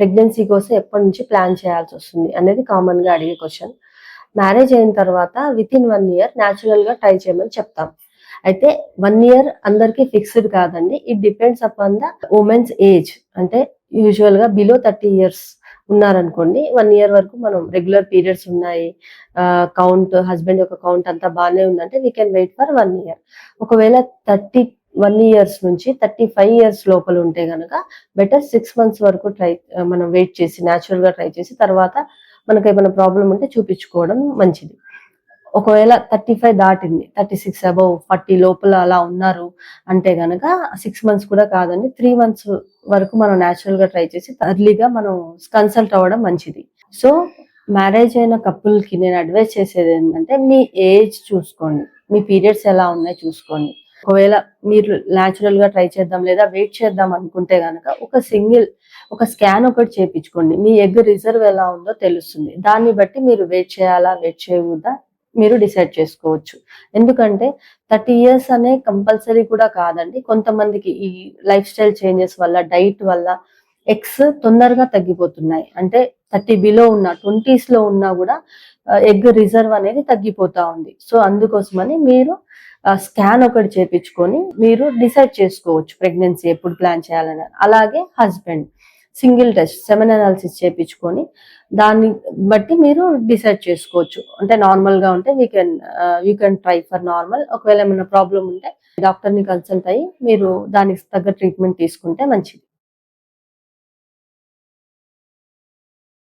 Pregnancy కోసం ఎప్పటి నుంచి ప్లాన్ చేయాల్సి వస్తుంది అనేది కామన్ గా అడిగే క్వశ్చన్. మ్యారేజ్ అయిన తర్వాత విత్ ఇన్ 1 year న్యాచురల్ గా ట్రై చేయమని చెప్తాం. అయితే 1 year అందరికి ఫిక్స్డ్ కాదండి. It depends upon the women's age. అంటే యూజువల్ గా బిలో 30 years ఉన్నారనుకోండి, 1 year వరకు మనం రెగ్యులర్ పీరియడ్స్ ఉన్నాయి, కౌంట్ హస్బెండ్ యొక్క కౌంట్ అంతా బాగానే ఉందంటే we can wait for 1 year. ఒకవేళ 31 years నుంచి 35 years లోపల ఉంటే గనక బెటర్ 6 months వరకు మనం వెయిట్ చేసి న్యాచురల్ గా ట్రై చేసి తర్వాత మనకి ఏమైనా ప్రాబ్లం ఉంటే చూపించుకోవడం మంచిది. ఒకవేళ 35 దాటింది, 36 అబౌవ్ 40 లోపల అలా ఉన్నారు అంటే గనక 6 months కూడా కాదండి, 3 months వరకు మనం న్యాచురల్ గా ట్రై చేసి ఎర్లీగా మనం కన్సల్ట్ అవ్వడం మంచిది. సో మ్యారేజ్ అయిన కపుల్ కి నేను అడ్వైస్ చేసేది ఏంటంటే, మీ ఏజ్ చూసుకోండి, మీ పీరియడ్స్ ఎలా ఉన్నాయి చూసుకోండి. ఒకవేళ మీరు న్యాచురల్ గా ట్రై చేద్దాం లేదా వెయిట్ చేద్దాం అనుకుంటే గనక ఒక స్కాన్ ఒకటి చేయించుకోండి. మీ ఎగ్ రిజర్వ్ ఎలా ఉందో తెలుస్తుంది. దాన్ని బట్టి మీరు వెయిట్ చేయాలా వెయిట్ చేయకూడదా మీరు డిసైడ్ చేసుకోవచ్చు. ఎందుకంటే 30 years అనే కంపల్సరీ కూడా కాదండి. కొంతమందికి ఈ లైఫ్ స్టైల్ చేంజెస్ వల్ల, డైట్ వల్ల ఎగ్స్ తొందరగా తగ్గిపోతున్నాయి. అంటే 30 బిలో ఉన్న 20s లో ఉన్నా కూడా ఎగ్ రిజర్వ్ అనేది తగ్గిపోతా ఉంది. సో అందుకోసమని మీరు స్కాన్ ఒకటి చేపించుకొని మీరు డిసైడ్ చేసుకోవచ్చు ప్రెగ్నెన్సీ ఎప్పుడు ప్లాన్ చేయాలని. అలాగే husband single test semen analysis చేపించుకొని దాన్ని బట్టి మీరు డిసైడ్ చేసుకోవచ్చు. అంటే నార్మల్ గా ఉంటే we can try for normal. ఒకవేళ ఏమైనా ప్రాబ్లం ఉంటే డాక్టర్ ని కన్సల్ట్ అయ్యి మీరు దానికి తగ్గ ట్రీట్మెంట్ తీసుకుంటే మంచిది.